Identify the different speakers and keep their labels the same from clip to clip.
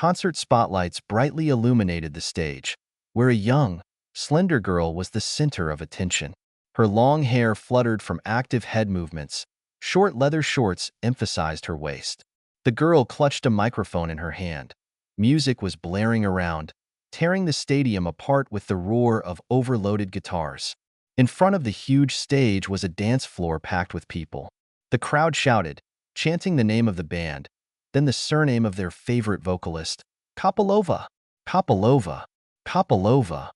Speaker 1: Concert spotlights brightly illuminated the stage, where a young, slender girl was the center of attention. Her long hair fluttered from active head movements. Short leather shorts emphasized her waist. The girl clutched a microphone in her hand. Music was blaring around, tearing the stadium apart with the roar of overloaded guitars. In front of the huge stage was a dance floor packed with people. The crowd shouted, chanting the name of the band, then the surname of their favorite vocalist, Kopylova, Kopylova, Kopylova.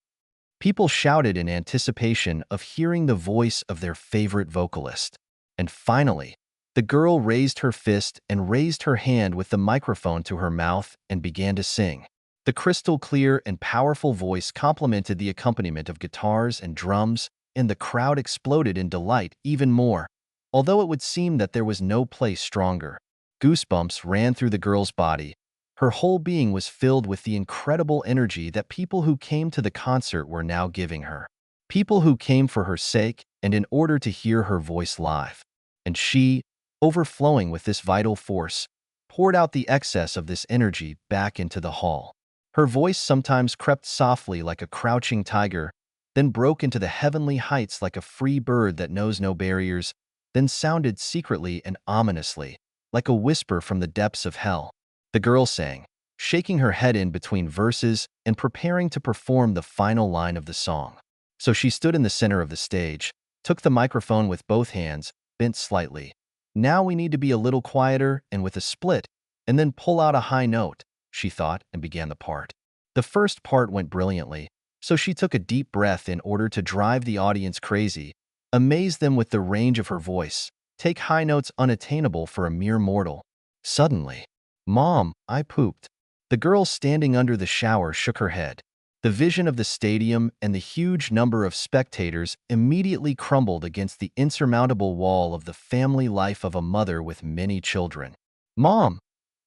Speaker 1: People shouted in anticipation of hearing the voice of their favorite vocalist. And finally, the girl raised her fist and raised her hand with the microphone to her mouth and began to sing. The crystal clear and powerful voice complemented the accompaniment of guitars and drums, and the crowd exploded in delight even more, although it would seem that there was no place stronger. Goosebumps ran through the girl's body. Her whole being was filled with the incredible energy that people who came to the concert were now giving her. People who came for her sake and in order to hear her voice live. And she, overflowing with this vital force, poured out the excess of this energy back into the hall. Her voice sometimes crept softly like a crouching tiger, then broke into the heavenly heights like a free bird that knows no barriers, then sounded secretly and ominously, like a whisper from the depths of hell. The girl sang, shaking her head in between verses and preparing to perform the final line of the song. So she stood in the center of the stage, took the microphone with both hands, bent slightly. Now we need to be a little quieter and with a split, and then pull out a high note, she thought, and began the part. The first part went brilliantly, so she took a deep breath in order to drive the audience crazy, amaze them with the range of her voice, take high notes unattainable for a mere mortal. Suddenly, "Mom, I pooped." The girl standing under the shower shook her head. The vision of the stadium and the huge number of spectators immediately crumbled against the insurmountable wall of the family life of a mother with many children. "Mom!"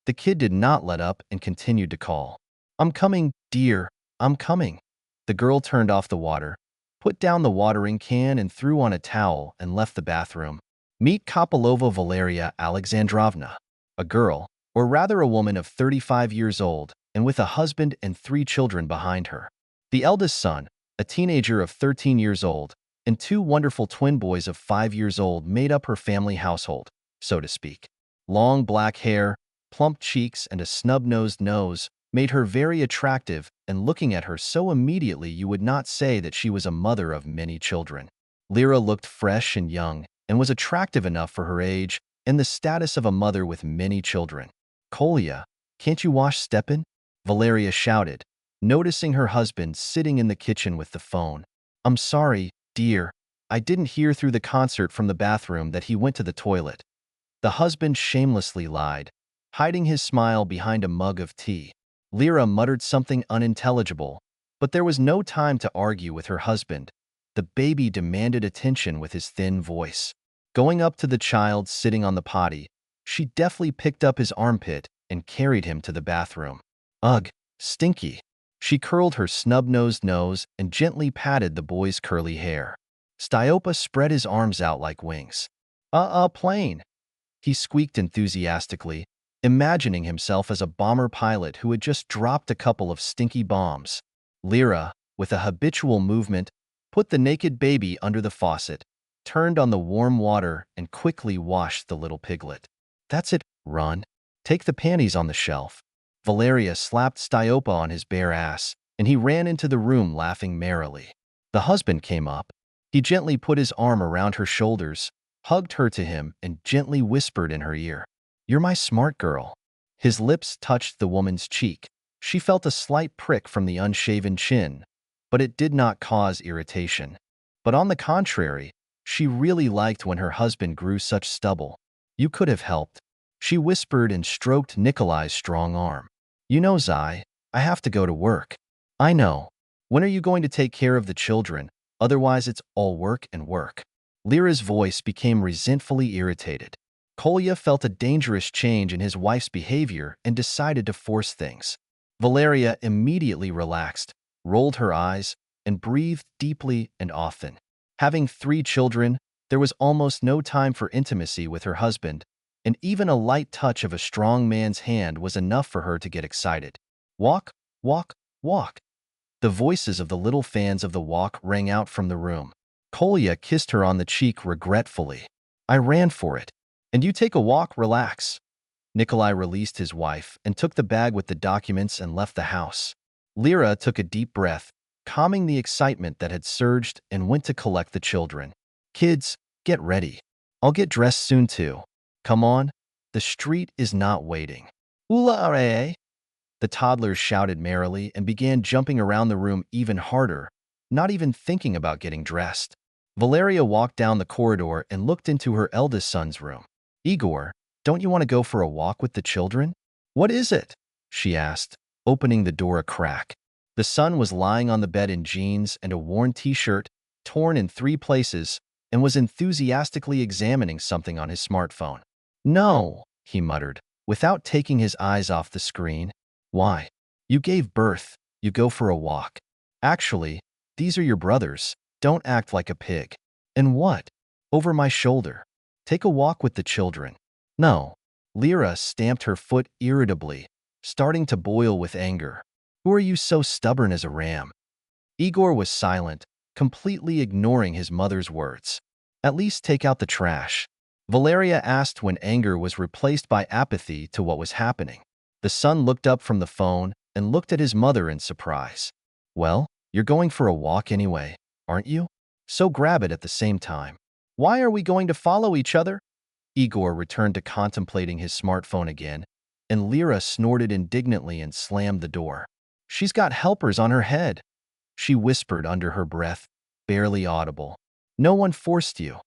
Speaker 1: The kid did not let up and continued to call. "I'm coming, dear, I'm coming." The girl turned off the water, put down the watering can and threw on a towel and left the bathroom. Meet Kopylova Valeria Alexandrovna, a girl, or rather a woman of 35 years old, and with a husband and 3 children behind her. The eldest son, a teenager of 13 years old, and 2 wonderful twin boys of 5 years old made up her family household, so to speak. Long black hair, plump cheeks, and a snub-nosed nose made her very attractive, and looking at her so immediately you would not say that she was a mother of many children. Lyra looked fresh and young, and was attractive enough for her age and the status of a mother with many children. "Kolya, can't you wash Stepan?" Valeria shouted, noticing her husband sitting in the kitchen with the phone. "I'm sorry, dear. I didn't hear through the concert from the bathroom that he went to the toilet." The husband shamelessly lied, hiding his smile behind a mug of tea. Lyra muttered something unintelligible, but there was no time to argue with her husband. The baby demanded attention with his thin voice. Going up to the child sitting on the potty, she deftly picked up his armpit and carried him to the bathroom. "Ugh, stinky." She curled her snub-nosed nose and gently patted the boy's curly hair. Styopa spread his arms out like wings. Plane," he squeaked enthusiastically, imagining himself as a bomber pilot who had just dropped a couple of stinky bombs. Lyra, with a habitual movement, put the naked baby under the faucet, turned on the warm water, and quickly washed the little piglet. "That's it, run. Take the panties on the shelf." Valeria slapped Styopa on his bare ass, and he ran into the room laughing merrily. The husband came up. He gently put his arm around her shoulders, hugged her to him, and gently whispered in her ear, "You're my smart girl." His lips touched the woman's cheek. She felt a slight prick from the unshaven chin, but it did not cause irritation. But on the contrary, she really liked when her husband grew such stubble. "You could have helped," she whispered and stroked Nikolai's strong arm. "You know, Zai, I have to go to work." "I know. When are you going to take care of the children? Otherwise it's all work and work." Lyra's voice became resentfully irritated. Kolya felt a dangerous change in his wife's behavior and decided to force things. Valeria immediately relaxed, rolled her eyes, and breathed deeply and often. Having 3 children, there was almost no time for intimacy with her husband, and even a light touch of a strong man's hand was enough for her to get excited. Walk, walk, walk. The voices of the little fans of the walk rang out from the room. Kolya kissed her on the cheek regretfully. I ran for it. And you take a walk, relax. Nikolai released his wife and took the bag with the documents and left the house. Lyra took a deep breath, calming the excitement that had surged, and went to collect the children. Kids, get ready. I'll get dressed soon too. Come on, the street is not waiting. Ula! The toddlers shouted merrily and began jumping around the room even harder, not even thinking about getting dressed. Valeria walked down the corridor and looked into her eldest son's room. Igor, don't you want to go for a walk with the children? What is it? She asked, opening the door a crack. The son was lying on the bed in jeans and a worn t-shirt, torn in 3 places, and was enthusiastically examining something on his smartphone. No, he muttered, without taking his eyes off the screen. Why? You gave birth. You go for a walk. Actually, these are your brothers. Don't act like a pig. And what? Over my shoulder. Take a walk with the children. No. Lyra stamped her foot irritably, starting to boil with anger. Who are you so stubborn as a ram? Igor was silent, completely ignoring his mother's words. At least take out the trash. Valeria asked when anger was replaced by apathy to what was happening. The son looked up from the phone and looked at his mother in surprise. Well, you're going for a walk anyway, aren't you? So grab it at the same time. Why are we going to follow each other? Igor returned to contemplating his smartphone again, and Lyra snorted indignantly and slammed the door. She's got helpers on her head, she whispered under her breath, barely audible. No one forced you.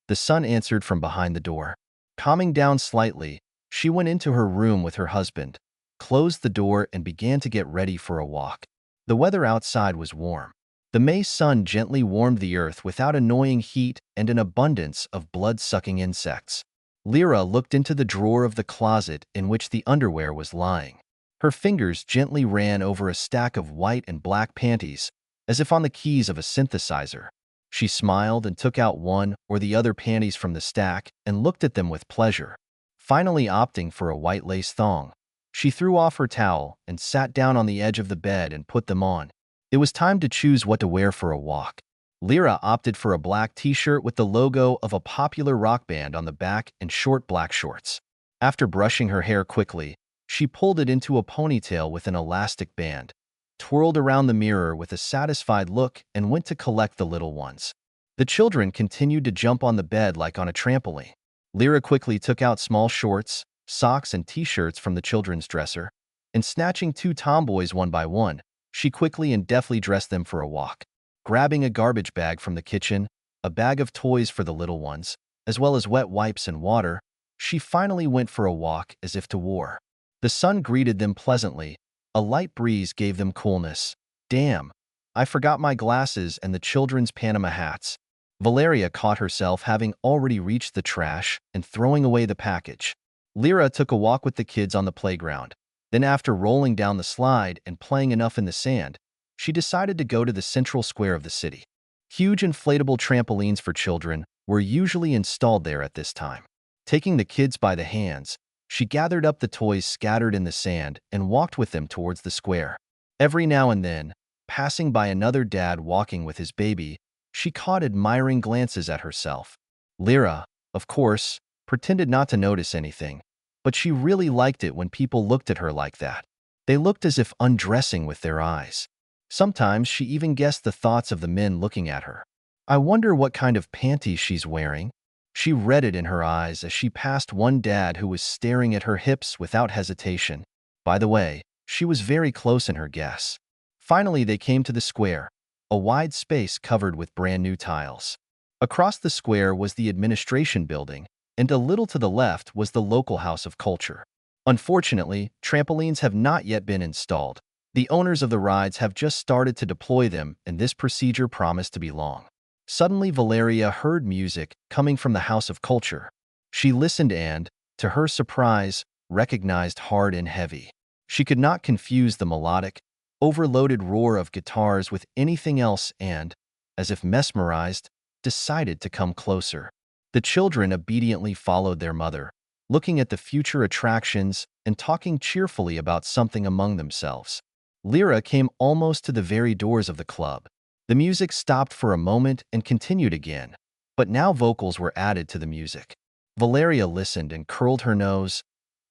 Speaker 1: The son answered from behind the door. Calming down slightly, she went into her room with her husband, closed the door, and began to get ready for a walk. The weather outside was warm. The May sun gently warmed the earth without annoying heat and an abundance of blood-sucking insects. Lyra looked into the drawer of the closet in which the underwear was lying. Her fingers gently ran over a stack of white and black panties, as if on the keys of a synthesizer. She smiled and took out one or the other panties from the stack and looked at them with pleasure. Finally opting for a white lace thong, she threw off her towel and sat down on the edge of the bed and put them on. It was time to choose what to wear for a walk. Lyra opted for a black t-shirt with the logo of a popular rock band on the back and short black shorts. After brushing her hair quickly, she pulled it into a ponytail with an elastic band, twirled around the mirror with a satisfied look, and went to collect the little ones. The children continued to jump on the bed like on a trampoline. Lyra quickly took out small shorts, socks, and t-shirts from the children's dresser, and snatching 2 tomboys one by one, she quickly and deftly dressed them for a walk. Grabbing a garbage bag from the kitchen, a bag of toys for the little ones, as well as wet wipes and water, she finally went for a walk as if to war. The sun greeted them pleasantly. A light breeze gave them coolness. Damn, I forgot my glasses and the children's Panama hats. Valeria caught herself having already reached the trash and throwing away the package. Lyra took a walk with the kids on the playground. Then after rolling down the slide and playing enough in the sand, she decided to go to the central square of the city. Huge inflatable trampolines for children were usually installed there at this time. Taking the kids by the hands, she gathered up the toys scattered in the sand and walked with them towards the square. Every now and then, passing by another dad walking with his baby, she caught admiring glances at herself. Lyra, of course, pretended not to notice anything, but she really liked it when people looked at her like that. They looked as if undressing with their eyes. Sometimes she even guessed the thoughts of the men looking at her. I wonder what kind of panties she's wearing. She read it in her eyes as she passed one dad who was staring at her hips without hesitation. By the way, she was very close in her guess. Finally, they came to the square, a wide space covered with brand new tiles. Across the square was the administration building, and a little to the left was the local house of culture. Unfortunately, trampolines have not yet been installed. The owners of the rides have just started to deploy them, and this procedure promised to be long. Suddenly, Valeria heard music coming from the House of Culture. She listened and, to her surprise, recognized Hard and Heavy. She could not confuse the melodic, overloaded roar of guitars with anything else and, as if mesmerized, decided to come closer. The children obediently followed their mother, looking at the future attractions and talking cheerfully about something among themselves. Lyra came almost to the very doors of the club. The music stopped for a moment and continued again, but now vocals were added to the music. Valeria listened and curled her nose.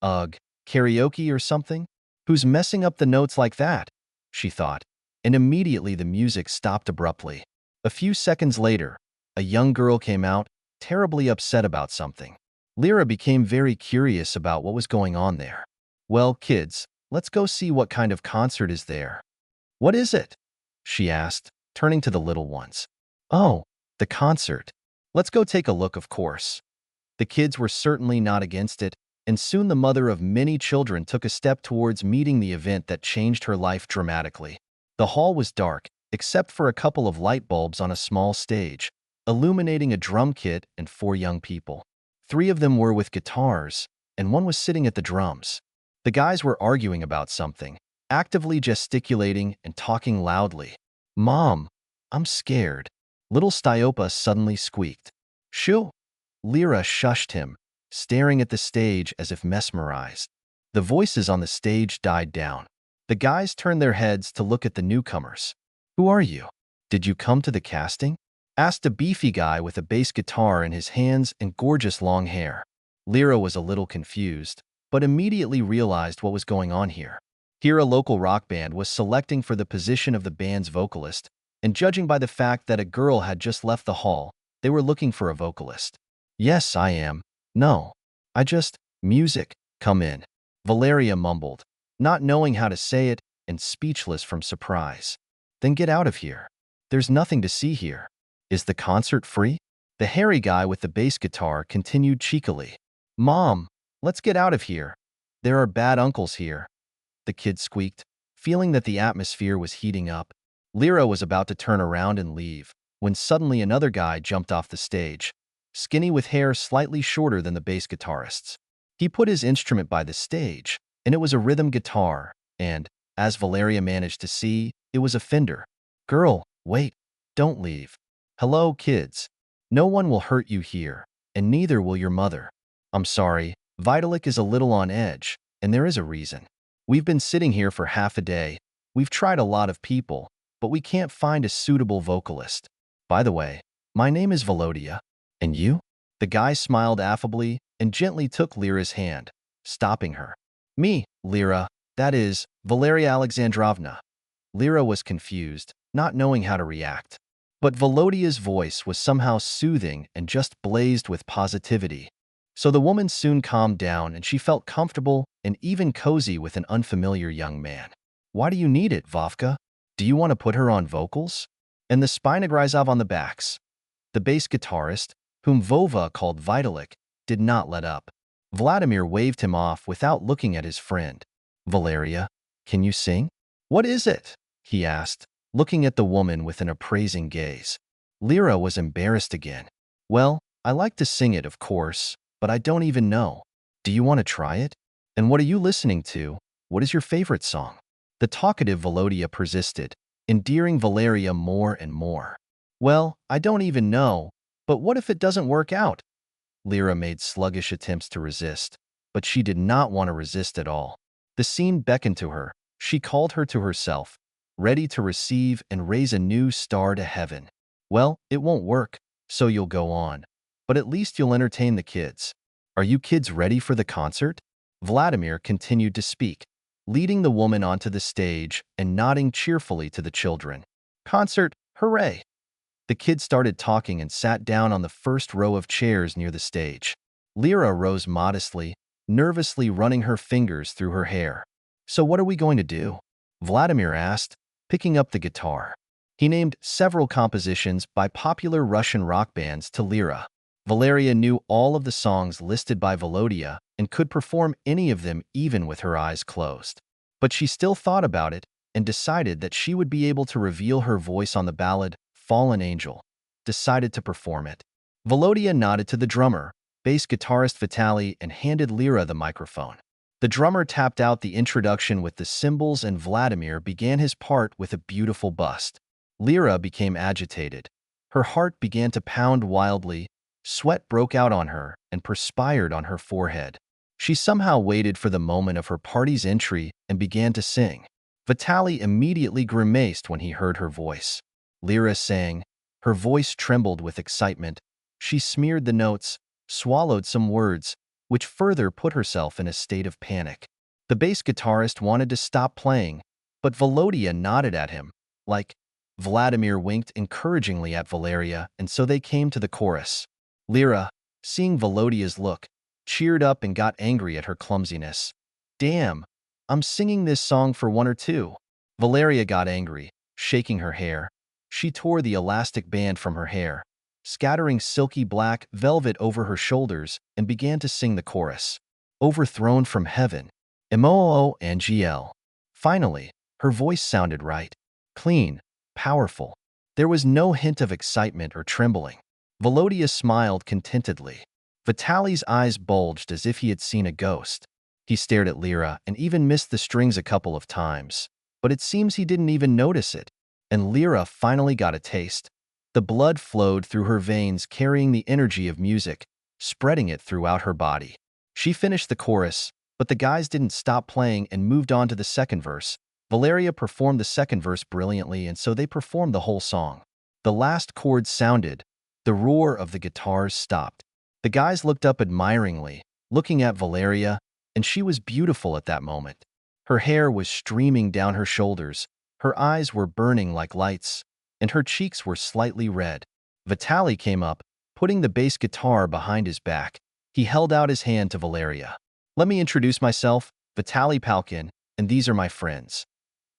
Speaker 1: Ugh, karaoke or something? Who's messing up the notes like that? She thought, and immediately the music stopped abruptly. A few seconds later, a young girl came out, terribly upset about something. Lyra became very curious about what was going on there. Well, kids, let's go see what kind of concert is there. What is it? She asked, turning to the little ones. Oh, the concert. Let's go take a look, of course. The kids were certainly not against it, and soon the mother of many children took a step towards meeting the event that changed her life dramatically. The hall was dark, except for a couple of light bulbs on a small stage, illuminating a drum kit and 4 young people. 3 of them were with guitars, and 1 was sitting at the drums. The guys were arguing about something, actively gesticulating and talking loudly. Mom, I'm scared. Little Styopa suddenly squeaked. Shoo! Lyra shushed him, staring at the stage as if mesmerized. The voices on the stage died down. The guys turned their heads to look at the newcomers. Who are you? Did you come to the casting? Asked a beefy guy with a bass guitar in his hands and gorgeous long hair. Lyra was a little confused, but immediately realized what was going on here. Here a local rock band was selecting for the position of the band's vocalist, and judging by the fact that a girl had just left the hall, they were looking for a vocalist. Yes, I am. No. Music, come in. Valeria mumbled, not knowing how to say it and speechless from surprise. Then get out of here. There's nothing to see here. Is the concert free? The hairy guy with the bass guitar continued cheekily. Mom, let's get out of here. There are bad uncles here. The kid squeaked, feeling that the atmosphere was heating up. Lyra was about to turn around and leave, when suddenly another guy jumped off the stage, skinny with hair slightly shorter than the bass guitarist's. He put his instrument by the stage, and it was a rhythm guitar, and, as Valeria managed to see, it was a Fender. Girl, wait, don't leave. Hello, kids. No one will hurt you here, and neither will your mother. I'm sorry, Vitalik is a little on edge, and there is a reason. We've been sitting here for half a day. We've tried a lot of people, but we can't find a suitable vocalist. By the way, my name is Valodia. And you? The guy smiled affably and gently took Lyra's hand, stopping her. Me, Lyra, that is, Valeria Alexandrovna. Lyra was confused, not knowing how to react. But Volodia's voice was somehow soothing and just blazed with positivity. So the woman soon calmed down and she felt comfortable and even cozy with an unfamiliar young man. Why do you need it, Vovka? Do you want to put her on vocals? And the Spinagrizov on the backs. The bass guitarist, whom Vova called Vitalik, did not let up. Vladimir waved him off without looking at his friend. Valeria, can you sing? What is it? He asked, looking at the woman with an appraising gaze. Lyra was embarrassed again. Well, I like to sing it, of course, but I don't even know. Do you want to try it? And what are you listening to? What is your favorite song? The talkative Volodia persisted, endearing Valeria more and more. Well, I don't even know, but what if it doesn't work out? Lyra made sluggish attempts to resist, but she did not want to resist at all. The scene beckoned to her. She called her to herself, ready to receive and raise a new star to heaven. Well, it won't work, so you'll go on. But at least you'll entertain the kids. Are you kids ready for the concert? Vladimir continued to speak, leading the woman onto the stage and nodding cheerfully to the children. Concert, hooray! The kids started talking and sat down on the first row of chairs near the stage. Lyra rose modestly, nervously running her fingers through her hair. So what are we going to do? Vladimir asked, picking up the guitar. He named several compositions by popular Russian rock bands to Lyra. Valeria knew all of the songs listed by Volodia and could perform any of them even with her eyes closed. But she still thought about it and decided that she would be able to reveal her voice on the ballad Fallen Angel, decided to perform it. Volodia nodded to the drummer, bass guitarist Vitaly, and handed Lyra the microphone. The drummer tapped out the introduction with the cymbals and Vladimir began his part with a beautiful bust. Lyra became agitated. Her heart began to pound wildly, sweat broke out on her and perspired on her forehead. She somehow waited for the moment of her party's entry and began to sing. Vitaly immediately grimaced when he heard her voice. Lyra sang. Her voice trembled with excitement. She smeared the notes, swallowed some words, which further put herself in a state of panic. The bass guitarist wanted to stop playing, but Volodya nodded at him, like Vladimir winked encouragingly at Valeria, and so they came to the chorus. Lyra, seeing Volodya's look, cheered up and got angry at her clumsiness. Damn, I'm singing this song for one or two. Valeria got angry, shaking her hair. She tore the elastic band from her hair, scattering silky black velvet over her shoulders, and began to sing the chorus. Overthrown from heaven. M-O-O and G-L. Finally, her voice sounded right. Clean, powerful. There was no hint of excitement or trembling. Volodya smiled contentedly. Vitaly's eyes bulged as if he had seen a ghost. He stared at Lyra and even missed the strings a couple of times, but it seems he didn't even notice it. And Lyra finally got a taste. The blood flowed through her veins, carrying the energy of music, spreading it throughout her body. She finished the chorus, but the guys didn't stop playing and moved on to the second verse. Valeria performed the second verse brilliantly, and so they performed the whole song. The last chord sounded. The roar of the guitars stopped. The guys looked up admiringly, looking at Valeria, and she was beautiful at that moment. Her hair was streaming down her shoulders, her eyes were burning like lights, and her cheeks were slightly red. Vitaly came up, putting the bass guitar behind his back. He held out his hand to Valeria. Let me introduce myself, Vitaly Palkin, and these are my friends.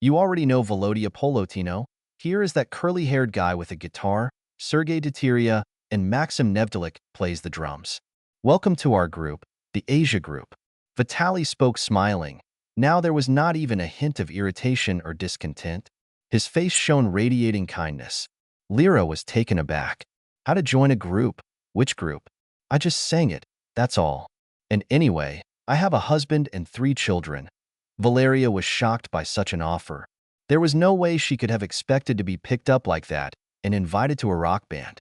Speaker 1: You already know Volodya Polotino. Here is that curly-haired guy with a guitar, Sergei Teteria, and Maxim Nevdelik plays the drums. Welcome to our group, the Asia Group. Vitaly spoke smiling. Now there was not even a hint of irritation or discontent. His face shone radiating kindness. Lyra was taken aback. How to join a group? Which group? I just sang it, that's all. And anyway, I have a husband and 3 children. Valeria was shocked by such an offer. There was no way she could have expected to be picked up like that and invited to a rock band.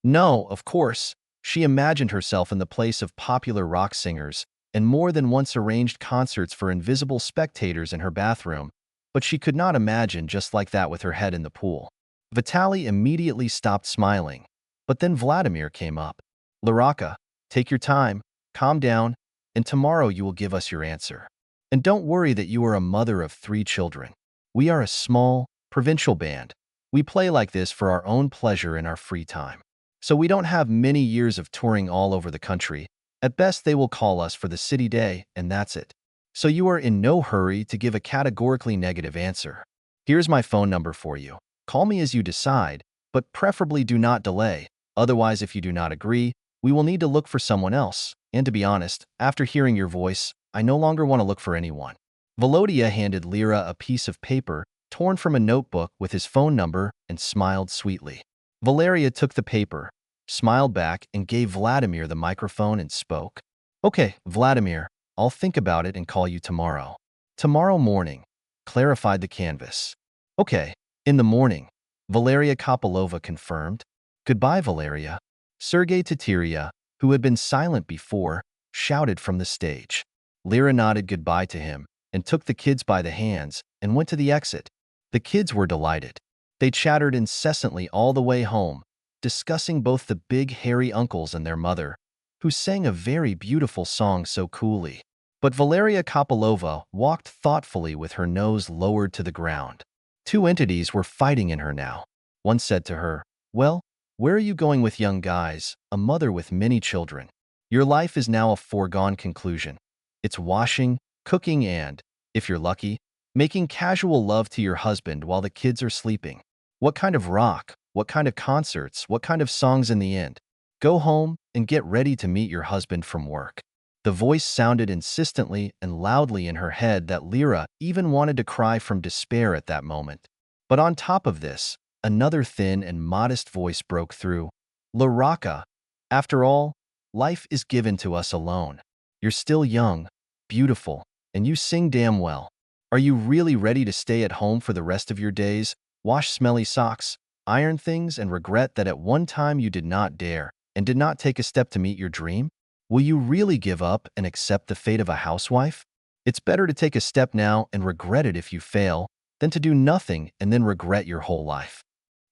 Speaker 1: No, of course, she imagined herself in the place of popular rock singers and more than once arranged concerts for invisible spectators in her bathroom, but she could not imagine just like that with her head in the pool. Vitaly immediately stopped smiling, but then Vladimir came up. Laraka, take your time, calm down, and tomorrow you will give us your answer. And don't worry that you are a mother of 3 children. We are a small, provincial band. We play like this for our own pleasure in our free time. So we don't have many years of touring all over the country. At best, they will call us for the city day, and that's it. So you are in no hurry to give a categorically negative answer. Here's my phone number for you. Call me as you decide, but preferably do not delay. Otherwise, if you do not agree, we will need to look for someone else. And to be honest, after hearing your voice, I no longer want to look for anyone. Volodya handed Lyra a piece of paper torn from a notebook with his phone number and smiled sweetly. Valeria took the paper, smiled back, and gave Vladimir the microphone and spoke. Okay, Vladimir, I'll think about it and call you tomorrow. Tomorrow morning, clarified the canvas. Okay, in the morning, Valeria Kopylova confirmed. Goodbye, Valeria. Sergei Teteria, who had been silent before, shouted from the stage. Lyra nodded goodbye to him and took the kids by the hands and went to the exit. The kids were delighted. They chattered incessantly all the way home, discussing both the big hairy uncles and their mother, who sang a very beautiful song so coolly. But Valeria Kopylova walked thoughtfully with her nose lowered to the ground. 2 entities were fighting in her now. One said to her, "Well, where are you going with young guys, a mother with many children? Your life is now a foregone conclusion. It's washing, cooking and, if you're lucky, making casual love to your husband while the kids are sleeping. What kind of rock, what kind of concerts, what kind of songs in the end? Go home and get ready to meet your husband from work." The voice sounded insistently and loudly in her head that Lyra even wanted to cry from despair at that moment. But on top of this, another thin and modest voice broke through. "Laraka, after all, life is given to us alone. You're still young, beautiful, and you sing damn well. Are you really ready to stay at home for the rest of your days, wash smelly socks, iron things, and regret that at one time you did not dare and did not take a step to meet your dream? Will you really give up and accept the fate of a housewife? It's better to take a step now and regret it if you fail than to do nothing and then regret your whole life.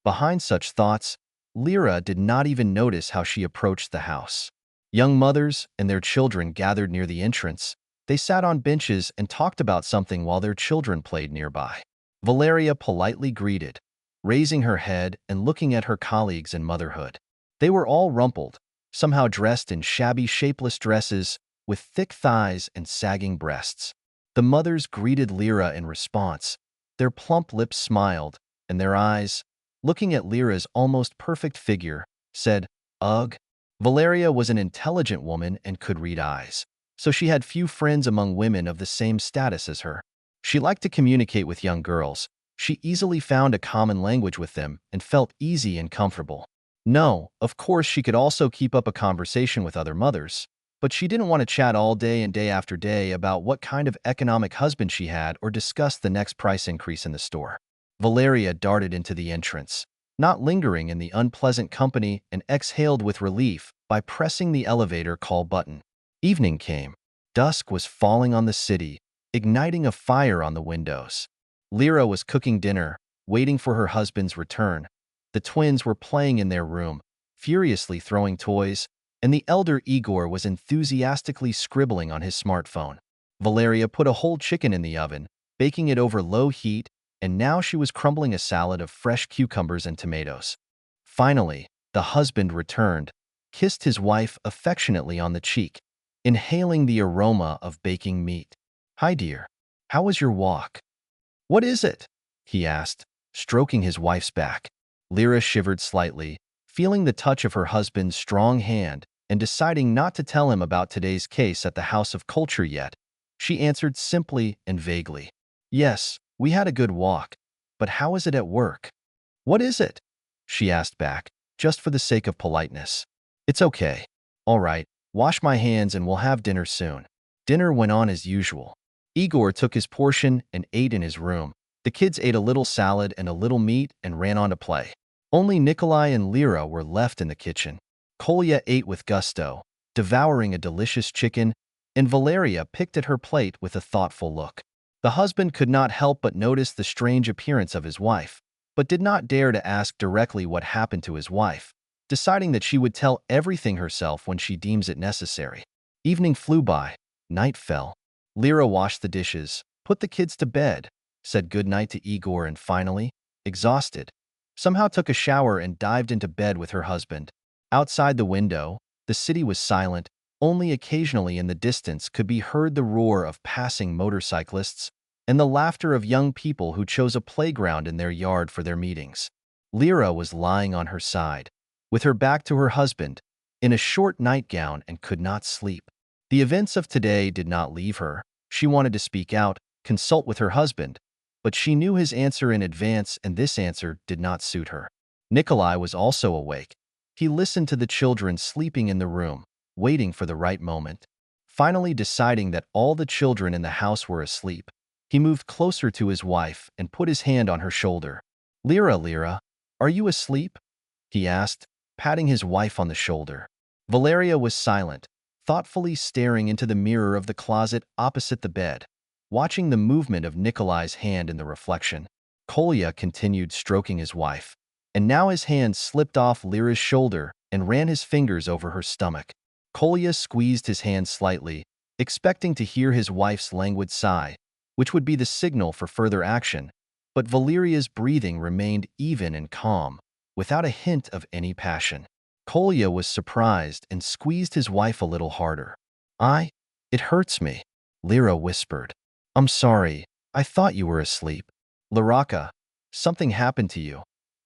Speaker 1: Behind such thoughts, Lyra did not even notice how she approached the house. Young mothers and their children gathered near the entrance. They sat on benches and talked about something while their children played nearby. Valeria politely greeted, raising her head and looking at her colleagues in motherhood. They were all rumpled, somehow dressed in shabby, shapeless dresses with thick thighs and sagging breasts. The mothers greeted Lyra in response. Their plump lips smiled, and their eyes, looking at Lyra's almost perfect figure, said, "Ugh." Valeria was an intelligent woman and could read eyes, so she had few friends among women of the same status as her. She liked to communicate with young girls. She easily found a common language with them and felt easy and comfortable. No, of course she could also keep up a conversation with other mothers, but she didn't want to chat all day and day after day about what kind of economic husband she had or discuss the next price increase in the store. Valeria darted into the entrance, not lingering in the unpleasant company, and exhaled with relief by pressing the elevator call button. Evening came. Dusk was falling on the city, igniting a fire on the windows. Lyra was cooking dinner, waiting for her husband's return. The twins were playing in their room, furiously throwing toys, and the elder Igor was enthusiastically scribbling on his smartphone. Valeria put a whole chicken in the oven, baking it over low heat, and now she was crumbling a salad of fresh cucumbers and tomatoes. Finally, the husband returned, kissed his wife affectionately on the cheek, inhaling the aroma of baking meat. "Hi, dear. How was your walk?" "What is it?" he asked, stroking his wife's back. Lyra shivered slightly, feeling the touch of her husband's strong hand and deciding not to tell him about today's case at the House of Culture yet. She answered simply and vaguely, "Yes, we had a good walk, but how is it at work?" "What is it?" she asked back, just for the sake of politeness. "It's okay. All right, wash my hands and we'll have dinner soon." Dinner went on as usual. Igor took his portion and ate in his room. The kids ate a little salad and a little meat and ran on to play. Only Nikolai and Lyra were left in the kitchen. Kolya ate with gusto, devouring a delicious chicken, and Valeria picked at her plate with a thoughtful look. The husband could not help but notice the strange appearance of his wife, but did not dare to ask directly what happened to his wife, deciding that she would tell everything herself when she deems it necessary. Evening flew by. Night fell. Lyra washed the dishes, put the kids to bed, said goodnight to Igor, and finally, exhausted, somehow took a shower and dived into bed with her husband. Outside the window, the city was silent. Only occasionally in the distance could be heard the roar of passing motorcyclists and the laughter of young people who chose a playground in their yard for their meetings. Lyra was lying on her side, with her back to her husband, in a short nightgown, and could not sleep. The events of today did not leave her. She wanted to speak out, consult with her husband, but she knew his answer in advance, and this answer did not suit her. Nikolai was also awake. He listened to the children sleeping in the room, waiting for the right moment. Finally deciding that all the children in the house were asleep, he moved closer to his wife and put his hand on her shoulder. Lyra, are you asleep?" he asked, patting his wife on the shoulder. Valeria was silent, thoughtfully staring into the mirror of the closet opposite the bed, watching the movement of Nikolai's hand in the reflection. Kolya continued stroking his wife, and now his hand slipped off Lyra's shoulder and ran his fingers over her stomach. Kolya squeezed his hand slightly, expecting to hear his wife's languid sigh, which would be the signal for further action, but Valeria's breathing remained even and calm, without a hint of any passion. Kolya was surprised and squeezed his wife a little harder. It hurts me," Lyra whispered. "I'm sorry, I thought you were asleep." "Laraka, something happened to you.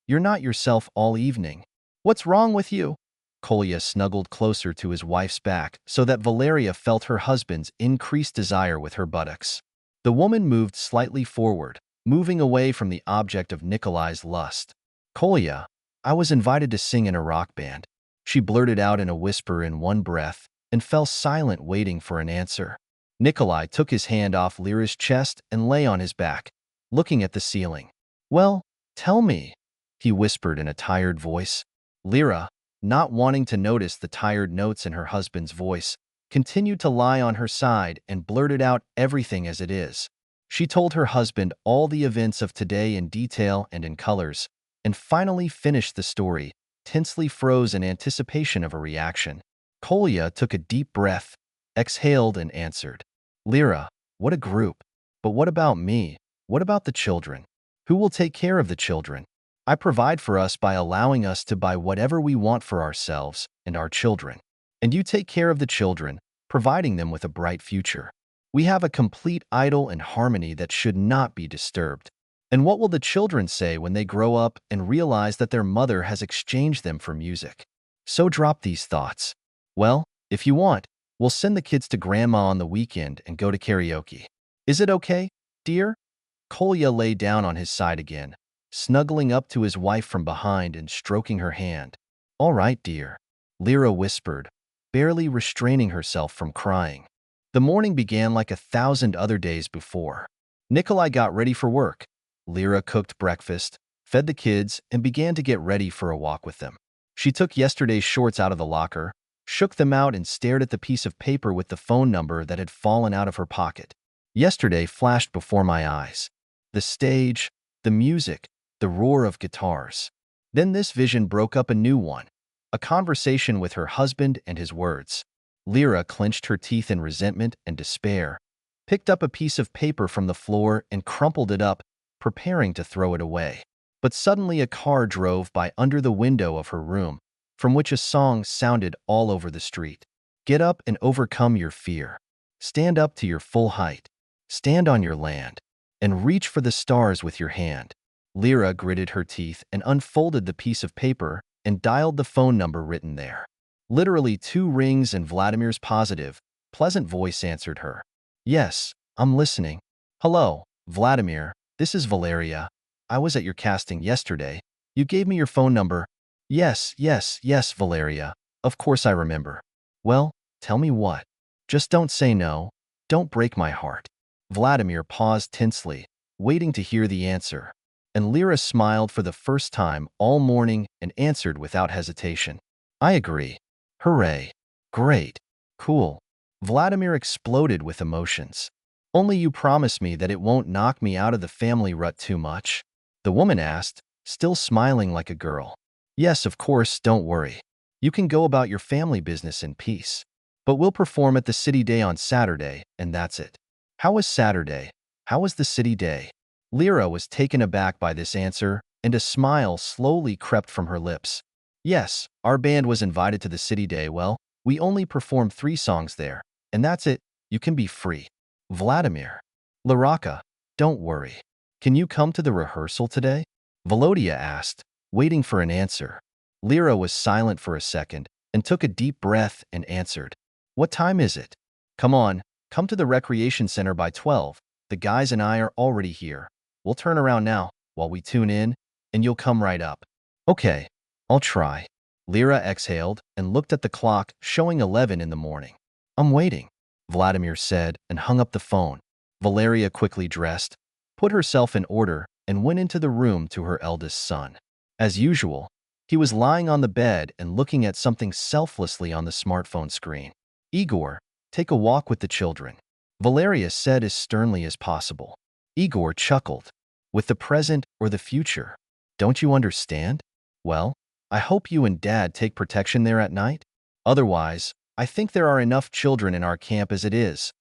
Speaker 1: You're not yourself all evening. What's wrong with you?" Kolya snuggled closer to his wife's back so that Valeria felt her husband's increased desire with her buttocks. The woman moved slightly forward, moving away from the object of Nikolai's lust. "Kolya, I was invited to sing in a rock band," she blurted out in a whisper in one breath, and fell silent, waiting for an answer. Nikolai took his hand off Lyra's chest and lay on his back, looking at the ceiling. "Well, tell me," he whispered in a tired voice. "Lyra, not wanting to notice the tired notes in her husband's voice, continued to lie on her side and blurted out everything as it is. She told her husband all the events of today in detail and in colors, and finally finished the story, tensely froze in anticipation of a reaction. Kolya took a deep breath, exhaled, and answered, Lyra, what a group. But what about me? What about the children? Who will take care of the children? I provide for us by allowing us to buy whatever we want for ourselves and our children. And you take care of the children, providing them with a bright future. We have a complete idyll and harmony that should not be disturbed. And what will the children say when they grow up and realize that their mother has exchanged them for music? So drop these thoughts. Well, if you want, we'll send the kids to grandma on the weekend and go to karaoke. Is it okay, dear? Kolya lay down on his side again, snuggling up to his wife from behind and stroking her hand. All right, dear, Lyra whispered, barely restraining herself from crying. The morning began like 1,000 other days before. Nikolai got ready for work. Lyra cooked breakfast, fed the kids, and began to get ready for a walk with them. She took yesterday's shorts out of the locker, shook them out, and stared at the piece of paper with the phone number that had fallen out of her pocket. Yesterday flashed before my eyes. The stage, the music, the roar of guitars. Then this vision broke up a new one, a conversation with her husband and his words. Lyra clenched her teeth in resentment and despair, picked up a piece of paper from the floor and crumpled it up, preparing to throw it away. But suddenly a car drove by under the window of her room, from which a song sounded all over the street. Get up and overcome your fear. Stand up to your full height. Stand on your land, and reach for the stars with your hand. Lyra gritted her teeth and unfolded the piece of paper and dialed the phone number written there. Literally 2 rings and Vladimir's positive, pleasant voice answered her. Yes, I'm listening. Hello, Vladimir, this is Valeria. I was at your casting yesterday. You gave me your phone number. Yes, Valeria. Of course I remember. Well, tell me what. Just don't say no. Don't break my heart. Vladimir paused tensely, waiting to hear the answer. And Lyra smiled for the first time all morning and answered without hesitation. I agree. Hooray. Great. Cool. Vladimir exploded with emotions. Only you promise me that it won't knock me out of the family rut too much? The woman asked, still smiling like a girl. Yes, of course, don't worry. You can go about your family business in peace. But we'll perform at the City Day on Saturday, and that's it. How was Saturday? How was the City Day? Lyra was taken aback by this answer, and a smile slowly crept from her lips. Yes, our band was invited to the City Day. Well, we only performed 3 songs there, and that's it. You can be free. Vladimir. Laraka, don't worry. Can you come to the rehearsal today? Volodya asked, waiting for an answer. Lyra was silent for a second and took a deep breath and answered. What time is it? Come on, come to the recreation center by 12. The guys and I are already here. We'll turn around now while we tune in, and you'll come right up. Okay, I'll try. Lyra exhaled and looked at the clock, showing 11 in the morning. I'm waiting, Vladimir said and hung up the phone. Valeria quickly dressed, put herself in order, and went into the room to her eldest son. As usual, he was lying on the bed and looking at something selflessly on the smartphone screen. Igor, take a walk with the children, Valeria said as sternly as possible. Igor chuckled. With the present or the future? Don't you understand? Well, I hope you and Dad take protection there at night. Otherwise, I think there are enough children in our camp as it is.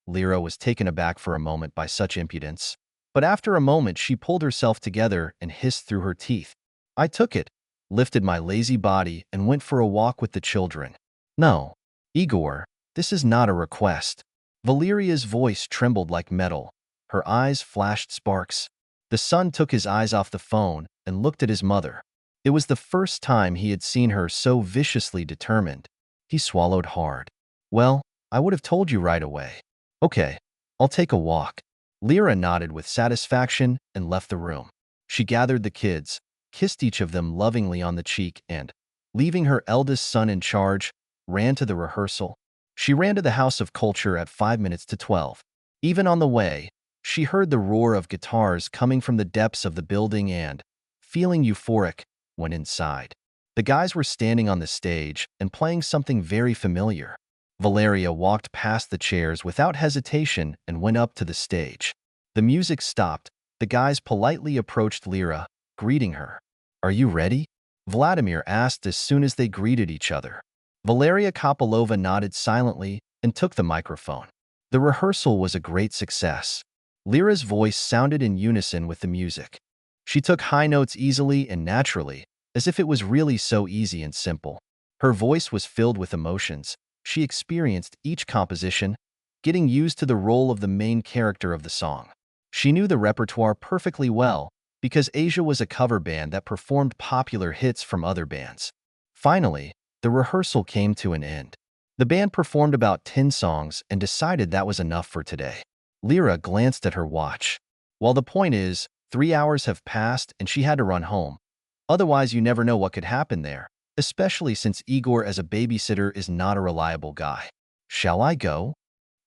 Speaker 1: Lyra was taken aback for a moment by such impudence, but after a moment she pulled herself together and hissed through her teeth. I took it, lifted my lazy body, and went for a walk with the children. No, Igor, this is not a request. Valeria's voice trembled like metal. Her eyes flashed sparks. The son took his eyes off the phone and looked at his mother. It was the first time he had seen her so viciously determined. He swallowed hard. Well, I would have told you right away. Okay, I'll take a walk. Lyra nodded with satisfaction and left the room. She gathered the kids, kissed each of them lovingly on the cheek, and, leaving her eldest son in charge, ran to the rehearsal. She ran to the House of Culture at 5 minutes to 12. Even on the way, she heard the roar of guitars coming from the depths of the building and, feeling euphoric, went inside. The guys were standing on the stage and playing something very familiar. Valeria walked past the chairs without hesitation and went up to the stage. The music stopped. The guys politely approached Lyra, greeting her. "Are you ready?" Vladimir asked as soon as they greeted each other. Valeria Kopylova nodded silently and took the microphone. The rehearsal was a great success. Lyra's voice sounded in unison with the music. She took high notes easily and naturally, as if it was really so easy and simple. Her voice was filled with emotions. She experienced each composition, getting used to the role of the main character of the song. She knew the repertoire perfectly well because Asia was a cover band that performed popular hits from other bands. Finally, the rehearsal came to an end. The band performed about 10 songs and decided that was enough for today. Lyra glanced at her watch. Well, the point is, 3 hours have passed and she had to run home. Otherwise, you never know what could happen there, especially since Igor as a babysitter is not a reliable guy. "Shall I go?"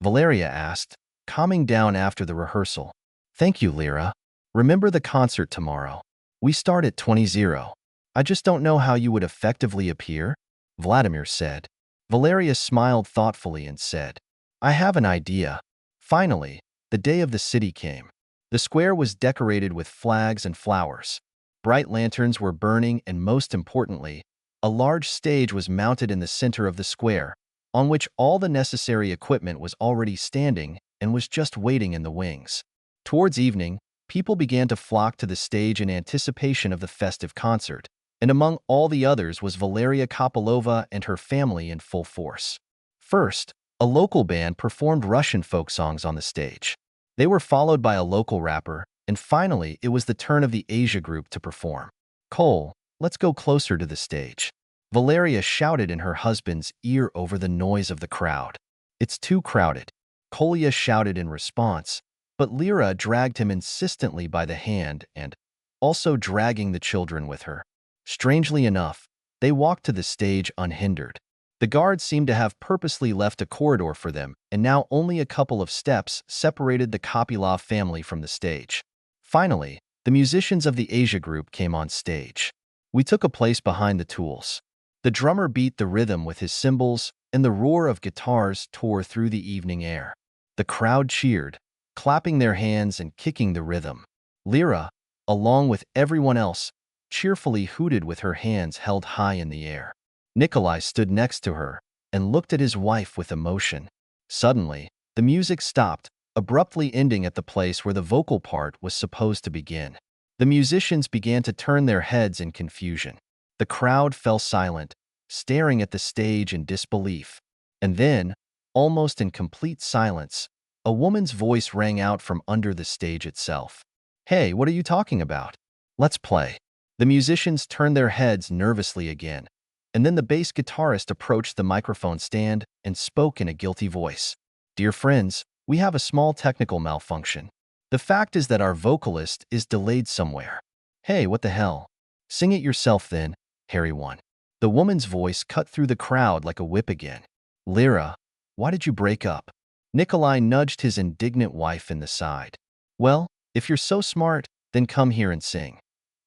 Speaker 1: Valeria asked, calming down after the rehearsal. "Thank you, Lyra. Remember the concert tomorrow. We start at 20:00. I just don't know how you would effectively appear," Vladimir said. Valeria smiled thoughtfully and said, "I have an idea." Finally, the day of the city came. The square was decorated with flags and flowers. Bright lanterns were burning and, most importantly, a large stage was mounted in the center of the square, on which all the necessary equipment was already standing and was just waiting in the wings. Towards evening, people began to flock to the stage in anticipation of the festive concert, and among all the others was Valeria Kopylova and her family in full force. First, a local band performed Russian folk songs on the stage. They were followed by a local rapper, and finally it was the turn of the Asia group to perform. "Cole, let's go closer to the stage," Valeria shouted in her husband's ear over the noise of the crowd. "It's too crowded," Kolya shouted in response, but Lyra dragged him insistently by the hand and, also dragging the children with her. Strangely enough, they walked to the stage unhindered. The guards seemed to have purposely left a corridor for them, and now only a couple of steps separated the Kopylov family from the stage. Finally, the musicians of the Asia group came on stage. We took a place behind the tools. The drummer beat the rhythm with his cymbals, and the roar of guitars tore through the evening air. The crowd cheered, clapping their hands and kicking the rhythm. Lyra, along with everyone else, cheerfully hooted with her hands held high in the air. Nikolai stood next to her and looked at his wife with emotion. Suddenly, the music stopped, abruptly ending at the place where the vocal part was supposed to begin. The musicians began to turn their heads in confusion. The crowd fell silent, staring at the stage in disbelief. And then, almost in complete silence, a woman's voice rang out from under the stage itself. "Hey, what are you talking about? Let's play." The musicians turned their heads nervously again, and then the bass guitarist approached the microphone stand and spoke in a guilty voice. "Dear friends, we have a small technical malfunction. The fact is that our vocalist is delayed somewhere." "Hey, what the hell? Sing it yourself then," Harry won. The woman's voice cut through the crowd like a whip again. "Lyra, why did you break up?" Nikolai nudged his indignant wife in the side. "Well, if you're so smart, then come here and sing,"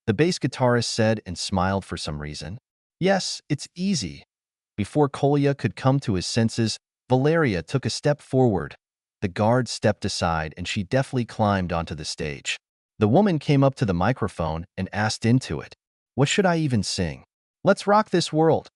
Speaker 1: the bass guitarist said and smiled for some reason. "Yes, it's easy." Before Kolya could come to his senses, Valeria took a step forward. The guard stepped aside and she deftly climbed onto the stage. The woman came up to the microphone and asked into it, "What should I even sing?" "Let's rock this world."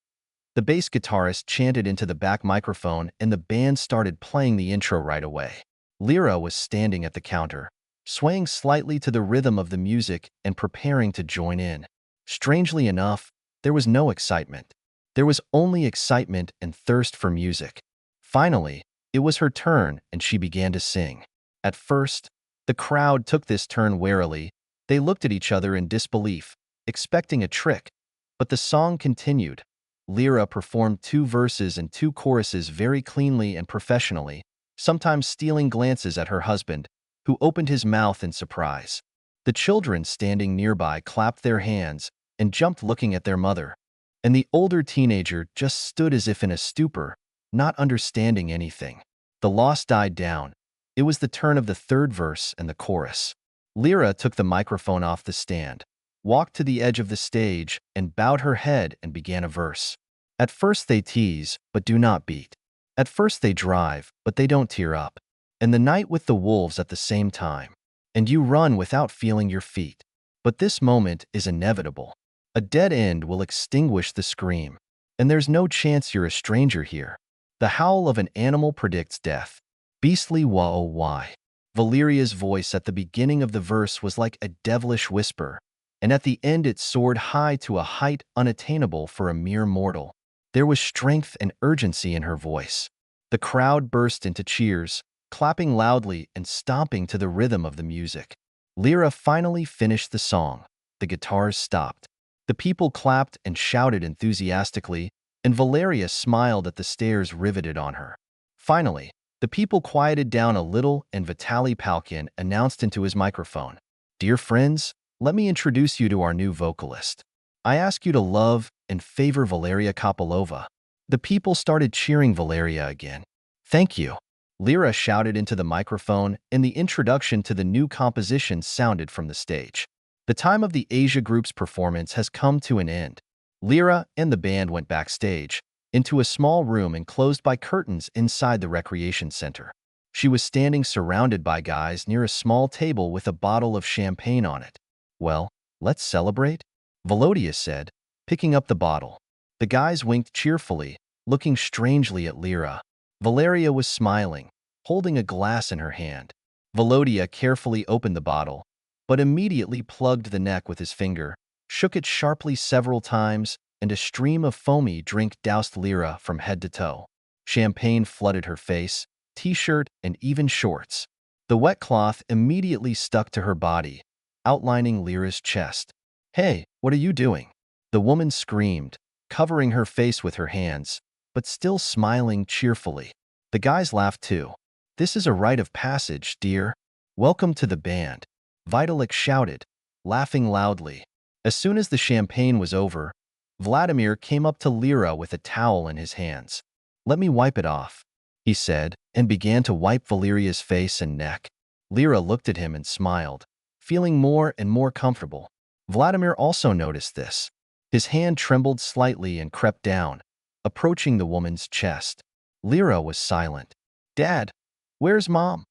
Speaker 1: The bass guitarist chanted into the back microphone and the band started playing the intro right away. Lyra was standing at the counter, swaying slightly to the rhythm of the music and preparing to join in. Strangely enough, there was no excitement. There was only excitement and thirst for music. Finally, it was her turn and she began to sing. At first, the crowd took this turn warily. They looked at each other in disbelief, expecting a trick, but the song continued. Lyra performed 2 verses and 2 choruses very cleanly and professionally, sometimes stealing glances at her husband, who opened his mouth in surprise. The children standing nearby clapped their hands and jumped looking at their mother, and the older teenager just stood as if in a stupor, not understanding anything. The loss died down. It was the turn of the 3rd verse and the chorus. Lyra took the microphone off the stand. walked to the edge of the stage and bowed her head and began a verse. At first they tease, but do not beat. At first they drive, but they don't tear up. And the night with the wolves at the same time. And you run without feeling your feet. But this moment is inevitable. A dead end will extinguish the scream. And there's no chance you're a stranger here. The howl of an animal predicts death. Beastly wah oh why. Valeria's voice at the beginning of the verse was like a devilish whisper, and at the end it soared high to a height unattainable for a mere mortal. There was strength and urgency in her voice. The crowd burst into cheers, clapping loudly and stomping to the rhythm of the music. Lyra finally finished the song. The guitars stopped. The people clapped and shouted enthusiastically, and Valeria smiled at the stares riveted on her. Finally, the people quieted down a little and Vitaly Palkin announced into his microphone, "Dear friends, let me introduce you to our new vocalist. I ask you to love and favor Valeria Kopylova." The people started cheering Valeria again. "Thank you," Lyra shouted into the microphone, and the introduction to the new composition sounded from the stage. The time of the Asia Group's performance has come to an end. Lyra and the band went backstage, into a small room enclosed by curtains inside the recreation center. She was standing surrounded by guys near a small table with a bottle of champagne on it. "Well, let's celebrate," Volodya said, picking up the bottle. The guys winked cheerfully, looking strangely at Lyra. Valeria was smiling, holding a glass in her hand. Volodya carefully opened the bottle, but immediately plugged the neck with his finger, shook it sharply several times, and a stream of foamy drink doused Lyra from head to toe. Champagne flooded her face, t-shirt, and even shorts. The wet cloth immediately stuck to her body, outlining Lyra's chest. "Hey, what are you doing?" The woman screamed, covering her face with her hands, but still smiling cheerfully. The guys laughed too. "This is a rite of passage, dear. Welcome to the band," Vitalik shouted, laughing loudly. As soon as the champagne was over, Vladimir came up to Lyra with a towel in his hands. "Let me wipe it off," he said, and began to wipe Valeria's face and neck. Lyra looked at him and smiled, feeling more and more comfortable. Vladimir also noticed this. His hand trembled slightly and crept down, approaching the woman's chest. Lyra was silent. "Dad, where's Mom?"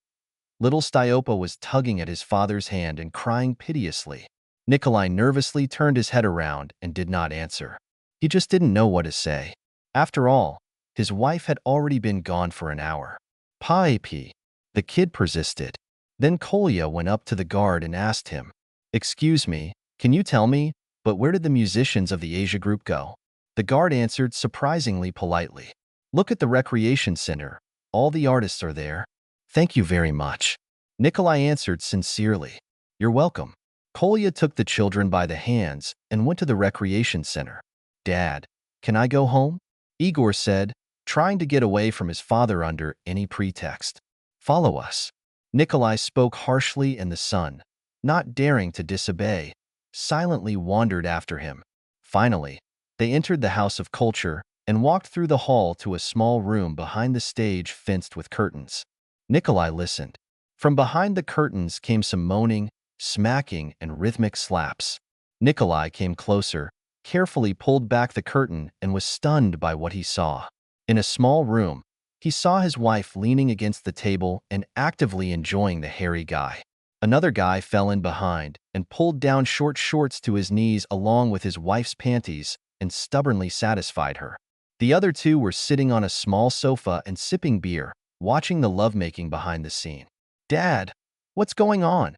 Speaker 1: Little Styopa was tugging at his father's hand and crying piteously. Nikolai nervously turned his head around and did not answer. He just didn't know what to say. After all, his wife had already been gone for an hour. "Papi," the kid persisted. Then Kolya went up to the guard and asked him, "Excuse me, can you tell me, but where did the musicians of the Asia Group go?" The guard answered surprisingly politely, "Look at the recreation center. All the artists are there." "Thank you very much," Nikolai answered sincerely. "You're welcome." Kolya took the children by the hands and went to the recreation center. "Dad, can I go home?" Igor said, trying to get away from his father under any pretext. "Follow us." Nikolai spoke harshly, and the son, not daring to disobey, silently wandered after him. Finally, they entered the House of Culture and walked through the hall to a small room behind the stage fenced with curtains. Nikolai listened. From behind the curtains came some moaning, smacking, and rhythmic slaps. Nikolai came closer, carefully pulled back the curtain, and was stunned by what he saw. In a small room, he saw his wife leaning against the table and actively enjoying the hairy guy. Another guy fell in behind and pulled down short shorts to his knees along with his wife's panties and stubbornly satisfied her. The other two were sitting on a small sofa and sipping beer, watching the lovemaking behind the scene. "Dad, what's going on?"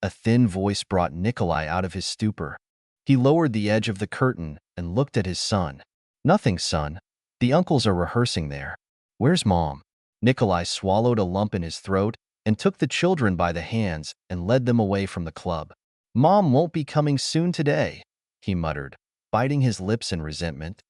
Speaker 1: A thin voice brought Nikolai out of his stupor. He lowered the edge of the curtain and looked at his son. "Nothing, son. The uncles are rehearsing there." "Where's Mom?" Nikolai swallowed a lump in his throat and took the children by the hands and led them away from the club. "Mom won't be coming soon today," he muttered, biting his lips in resentment.